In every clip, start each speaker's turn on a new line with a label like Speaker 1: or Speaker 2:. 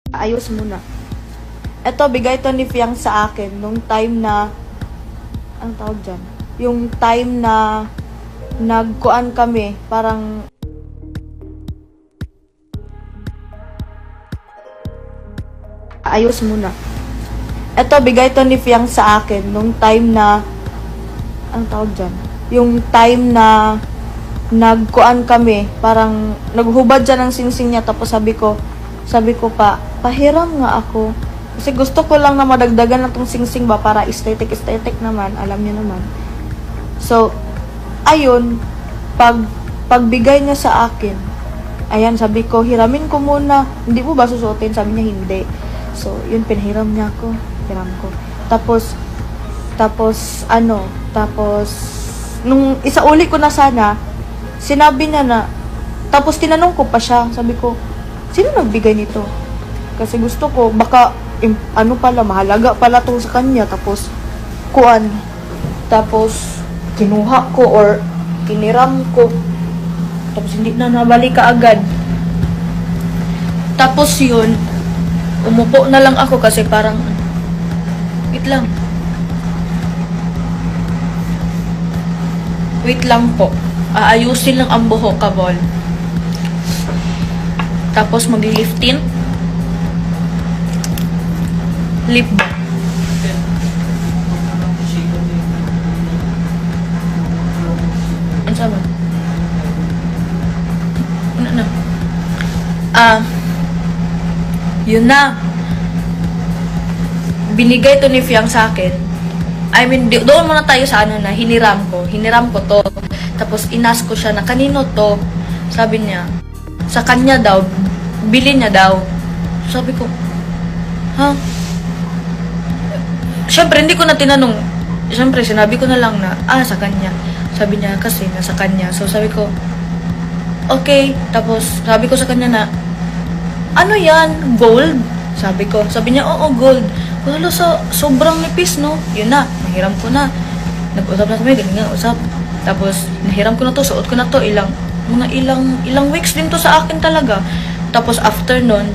Speaker 1: Ayos muna. Eto, bigay to ni Fiang sa akin nung time na, ang tawag dyan? Yung time na nagkuan kami, parang ayos muna. Eto, bigay to ni Fiang sa akin nung time na, ang tawag dyan? Yung time na nagkuan kami, parang naghubad dyan ng singsing niya, tapos sabi ko pa, pahiram nga ako. Kasi gusto ko lang na madagdagan na tong singsing ba para aesthetic naman, alam niyo naman. So, ayun, pagbigay niya sa akin, ayan, sabi ko, hiramin ko muna. Hindi mo ba susuotin? Sabi niya, hindi. So, yun, pinahiram niya ako. Hiram ko. Tapos, nung isauli ko na sana, sinabi niya na, tapos tinanong ko pa siya, sabi ko, sino nagbigay nito? Kasi gusto ko, baka, mahalaga pala to sa kanya, tapos, kinuha ko or kiniram ko, tapos hindi na nabalik ka agad. Tapos yun, umupo na lang ako kasi parang, wait lang po, aayusin lang ang buhok, kabol. Tapos mag-lifting, lip balm. Ano sabi? Ano? Yun na. Binigay to ni Fiang sa akin. I mean, doon muna tayo sa na hiniram ko to. Tapos inas ko siya na kanino to. Sabi niya, sa kanya daw, bili niya daw. Sabi ko, ha? Siyempre, hindi ko na tinanong. Siyempre, sinabi ko na lang na, sa kanya. Sabi niya, kasi nasa kanya. So, sabi ko, okay. Tapos, sabi ko sa kanya na, ano yan? Gold? Sabi ko. Sabi niya, oo, gold. Wala, sobrang nipis, no? Yun na, nahiram ko na. Nag-usap na kami, ganyan usap. Tapos, nahiram ko na to, suot ko na to. Ilang weeks din to sa akin talaga. Tapos, after nun,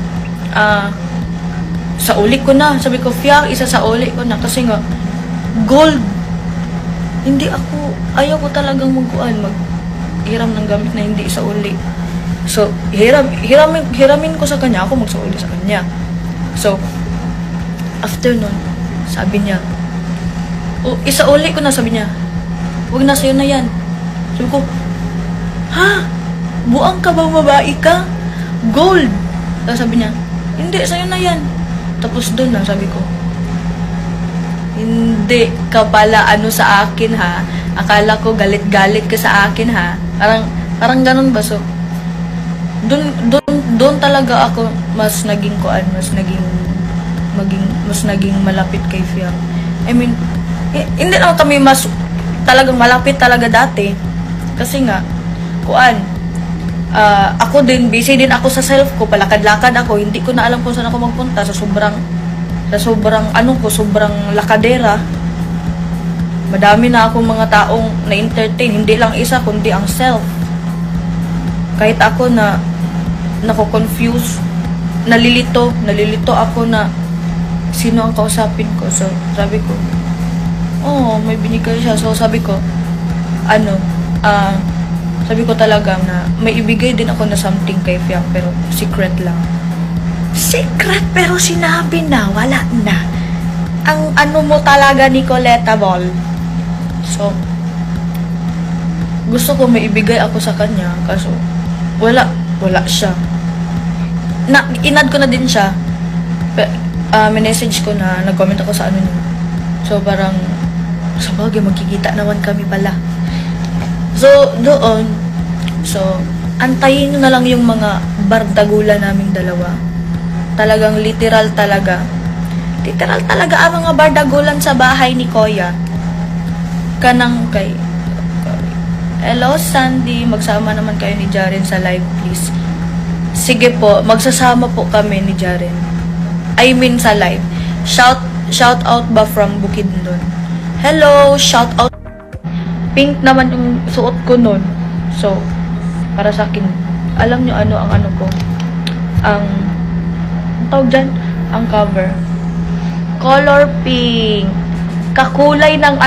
Speaker 1: sa uli ko na. Sabi ko, Fiang, isa sa uli ko na. Kasi nga, gold. Ayaw ko talagang mag-hiram ng gamit na hindi sa uli. So, hiramin ko sa kanya, ako magsauli sa kanya. So, after nun, sabi niya, isa uli ko na, sabi niya, huwag na, sa'yo na yan. Sabi ko, ha? Buang ka ba, babae ka? Gold. Tapos sabi niya, hindi, sa'yo na yan. Tapos doon na, sabi ko, hindi ka pala sa akin, ha? Akala ko galit-galit ka sa akin, ha? Parang ganun ba? So, doon talaga ako mas naging malapit kay Fiang. I mean, hindi naman kami mas talagang malapit talaga dati. Kasi nga, ako din, busy din ako sa self ko, palakad-lakad ako, hindi ko na alam kung saan ako magpunta sa sobrang lakadera. Madami na akong mga taong na-entertain, hindi lang isa, kundi ang self. Kahit ako na nako-confuse, nalilito ako na sino ang kausapin ko. So, sabi ko, may binigay siya. So, sabi ko, sabi ko talaga na may ibigay din ako na something kay Fiang, pero secret lang. Secret, pero sinabi na, wala na. Ang mo talaga, Nicoleta Ball. So, gusto ko may ibigay ako sa kanya, kaso wala siya. Inad ko na din siya. Message ko na, nag-comment ako sa niya. So, parang, sa bagay, magkikita naman kami pala. So, doon, antayin nyo na lang yung mga bardagula naming dalawa. Talagang literal talaga ang mga bardagulan sa bahay ni Koya. Kanang kay, hello, Sandy, magsama naman kayo ni Jaren sa live, please. Sige po, magsasama po kami ni Jaren. I mean sa live. Shout out ba from Bukidnon? Hello, shout out. Pink naman yung suot ko nun. So, para sa akin, alam nyo ang ko, ang Ang tawag dyan? Ang cover. Color pink. Kakulay ng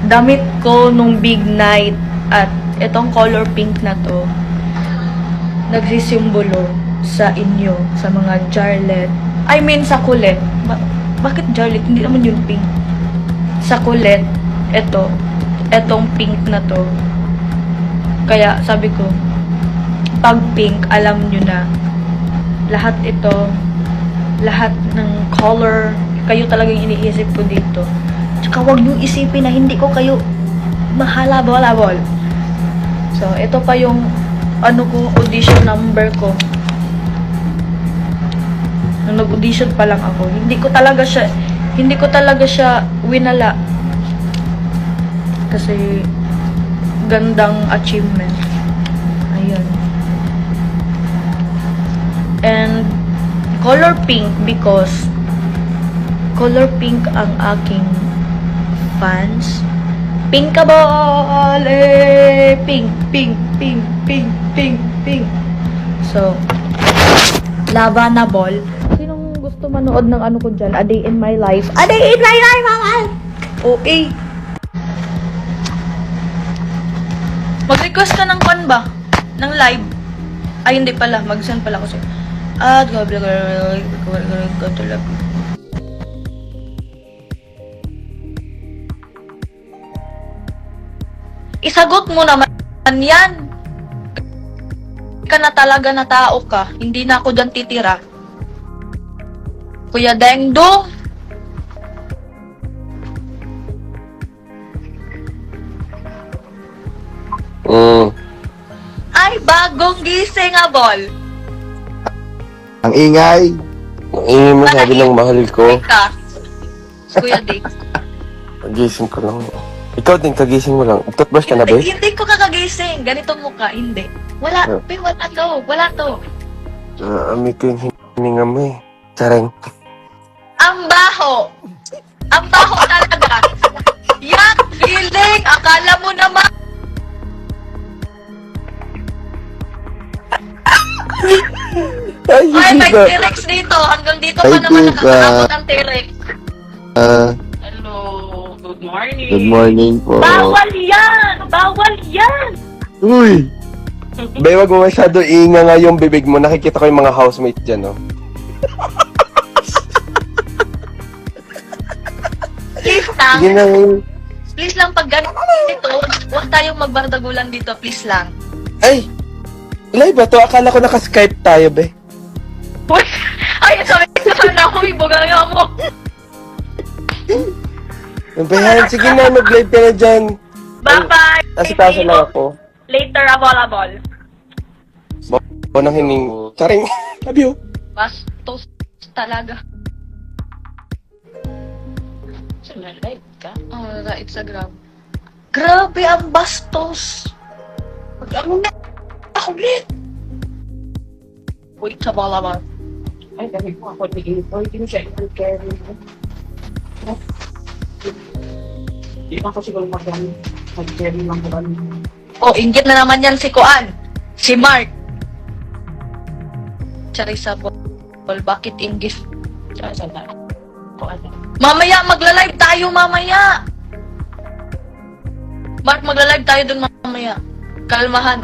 Speaker 1: damit ko nung big night. At itong color pink na to, nagsisimbolo sa inyo, sa mga Jarlet. I mean, sa kulit. Bakit Jarlet? Hindi naman yun pink. Sa kulit, etong pink na to. Kaya, sabi ko, pag pink, alam nyo na, lahat ng color, kayo talagang iniisip ko dito. Tsaka huwag nyo isipin na hindi ko kayo mahalabol. So, ito pa yung audition number ko. Nung nag-audition pa lang ako, hindi ko talaga siya winala. Kasi gandang achievement. Ayun. And color pink because color pink ang aking fans. Pink ka ball! Pink, pink, pink, pink, pink, pink. So, Lavana Ball. Sinong gusto manood ng ko dyan? A Day in My Life. A Day in My Life, mamay! Okay. Mag-request ka ng ba? Ng live. Ay, hindi pala. Mag-send pala ko sa'yo. Isagot mo naman yan. Ka na talaga na tao ka. Hindi na ako dyan titira. Kuya Dengdong. Ay, bagong gising nga, Bol.
Speaker 2: Ang ingay.
Speaker 3: Ang ingay mo, sabi ng mahal ko.
Speaker 1: Ka. Kuya Ding.
Speaker 3: Kagising ko lang. Ikaw din, kagising mo lang. Toothbrush ka na, be?
Speaker 1: Hindi ko kakagising. Ganito mukha, hindi. Wala, wala to.
Speaker 3: Ami ko yung hininga mo eh. Sareng.
Speaker 1: Ang baho. Ang baho talaga. Yak, feeling. Akala mo naman.
Speaker 3: Ay,
Speaker 1: May T-Rex dito. Hanggang dito pa naman nakakabot ang T-Rex. Hello. Good morning.
Speaker 2: Good morning po.
Speaker 1: Bawal yan! Bawal yan!
Speaker 3: Uy! Be, wag mo masyado inga nga yung bibig mo. Nakikita ko yung mga housemate dyan, no?
Speaker 1: Please lang.
Speaker 3: Sige na yun.
Speaker 1: Please lang pag ganito, huwag tayong magbardagulan dito. Please lang.
Speaker 3: Ay! Live ba to? Akala ko naka-Skype tayo, be.
Speaker 1: Uy! Ay, sabi ko sana ako, ibugaya mo.
Speaker 3: Bayan, sige na, mag-live ka na dyan.
Speaker 1: Bye-bye!
Speaker 3: Nasa taso lang ako.
Speaker 1: Later, available.
Speaker 3: O nang hining. Charing. Love you.
Speaker 1: Bastos talaga. Sa live ka? Oo, sa Instagram. Grabe ang bastos. Ano na? Ako ulit. Wait, sa bala.
Speaker 4: Ay, dami ko ako nag-i-report. Hindi siya i-carry mo. Hindi pa ako siguro mag-carry lang ko kami.
Speaker 1: Oh, inggit na naman yan si Kuan. Si Mark. Charissa Bol, bakit inggit?
Speaker 4: Saan na? Ko ano?
Speaker 1: Mamaya, magla-live tayo mamaya. Mark, magla-live tayo dun mamaya. Kalmahan.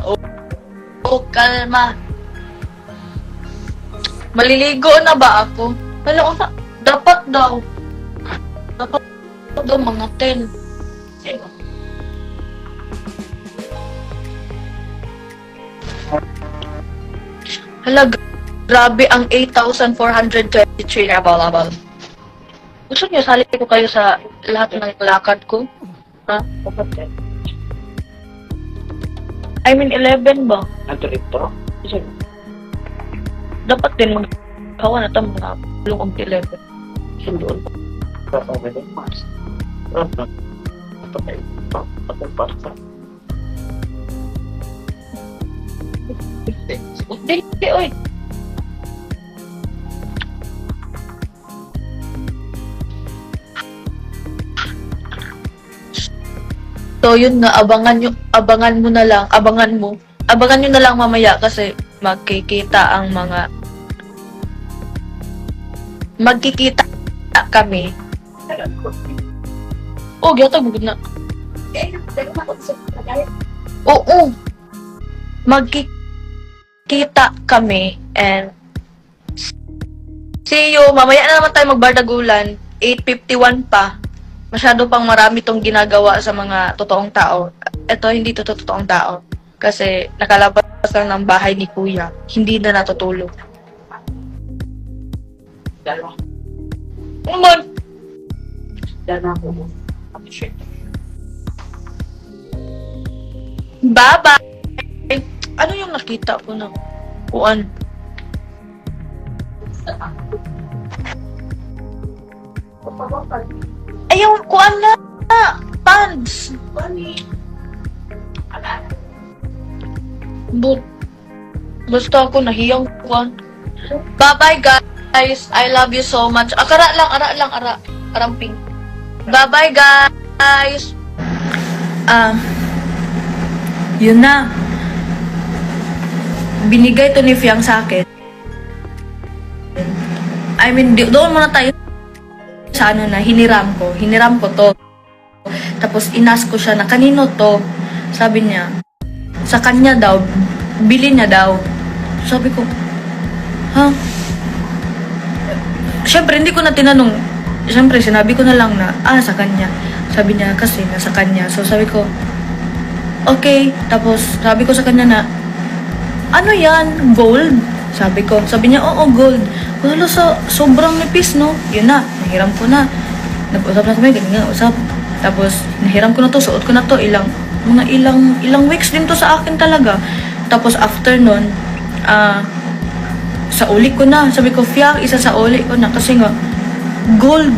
Speaker 1: Oh, kalma. Maliligo na ba ako? Wala ko sa... Dapat daw mga 10.
Speaker 4: Sino?
Speaker 1: Hala, grabe ang 8,423 available. Gusto niyo sali ko kayo sa lahat ng lakad ko? Ha?
Speaker 4: Kapatid.
Speaker 1: I mean, 11 ba?
Speaker 4: Ato ito? Sino?
Speaker 1: Dapat din magkawa na tamo na lungkong 11.
Speaker 4: Sundon. Kapatid ng Mars. Kapatid. Kapatid basta.
Speaker 1: Hindi, oy. So, yun nga, abangan nyo na lang mamaya kasi magkikita kami. Oh, gyatag mo na. Oo. Magkikita kami and see you. Mamaya na naman tayo magbardagulan. 8:51 pa. Masyado pang marami tong ginagawa sa mga totoong tao. Ito, hindi to totoong tao. Kasi nakalabas lang ng bahay ni Kuya. Hindi na natutulog.
Speaker 4: Dalawa.
Speaker 1: Naman!
Speaker 4: Dalawa ko mo. Appreciate.
Speaker 1: Bye-bye! Ano yung nakita ko na kuan? Ay, yung kuan na! Pants! Basta ako nahiyang kuan. Bye-bye, guys! I love you so much. Ara. Aramping. Bye-bye, guys! Yun na. Binigay to ni Fiang sa akin. I mean, doon muna tayo sa ano na, hiniram ko to. Tapos inas ko siya na kanino to. Sabi niya, sa kanya daw, bili niya daw. Sabi ko, ha? Siyempre, hindi ko na tinanong. Siyempre, sinabi ko na lang na, sa kanya. Sabi niya, kasi nasa kanya. So, sabi ko, okay. Tapos, sabi ko sa kanya na, ano yan? Gold? Sabi ko. Sabi niya, oo, gold. Wala sa sobrang nipis, no? Yun na, nahiram ko na. Nag-usap na kami, ganyan nga, usap. Tapos, nahiram ko na to, suot ko na to. Ilang weeks din to sa akin talaga. Tapos, after nun, sa uli ko na. Sabi ko, Fiang, isa sa uli ko na. Kasi nga, gold.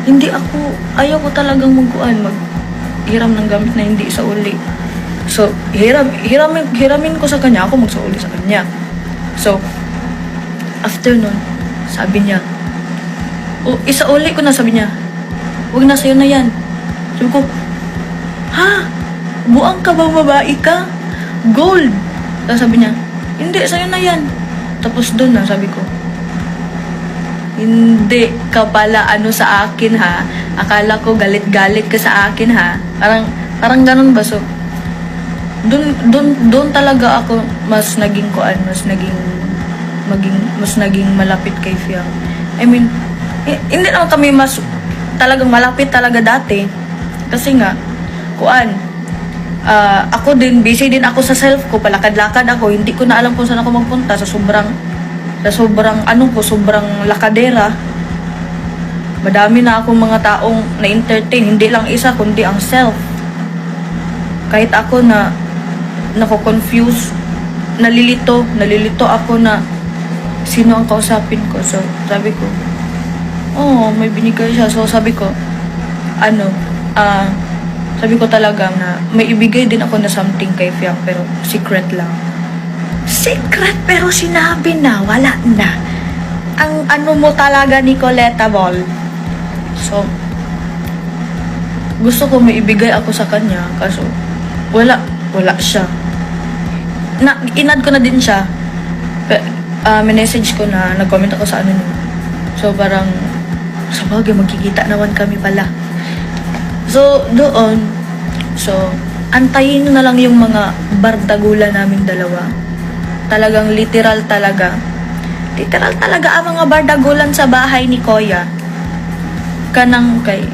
Speaker 1: Hindi ako, ayaw ko talagang maghiram ng gamit na hindi sa uli. So, hiramin ko sa kanya, ako magsauli sa kanya. So, after nun, sabi niya, isa uli ko na, sabi niya, huwag na sa'yo na yan. Sabi ko, ha? Buang ka ba, babae ka? Gold. Tapos sabi niya, hindi, sa'yo na yan. Tapos doon na, sabi ko, hindi ka pala ano sa akin, ha? Akala ko galit-galit ka sa akin, ha? Parang ganun ba? So, doon talaga ako mas naging malapit kay Fiang. I mean, hindi naman kami mas talagang malapit talaga dati. Kasi nga, ako din, busy din ako sa self ko, palakad-lakad ako, hindi ko na alam kung saan ako magpunta sa sobrang lakadera. Madami na akong mga taong na-entertain, hindi lang isa, kundi ang self. Kahit ako na nako-confuse, nalilito ako na sino ang kausapin ko. So, sabi ko, may binigay siya. So, sabi ko, sabi ko talaga na may ibigay din ako na something kay Fiang, pero secret lang. Secret, pero sinabi na, wala na. Ang ano mo talaga, Nicoleta Ball. So, gusto ko may ibigay ako sa kanya, kaso wala siya. Inad ko na din siya. Message ko na, nag-comment ako sa ano niya. So, parang, sa bagay, magkikita naman kami pala. So, doon, antayin nyo na lang yung mga bardagulan naming dalawa. Talagang literal talaga ang mga bardagulan sa bahay ni Kuya. Kanang kay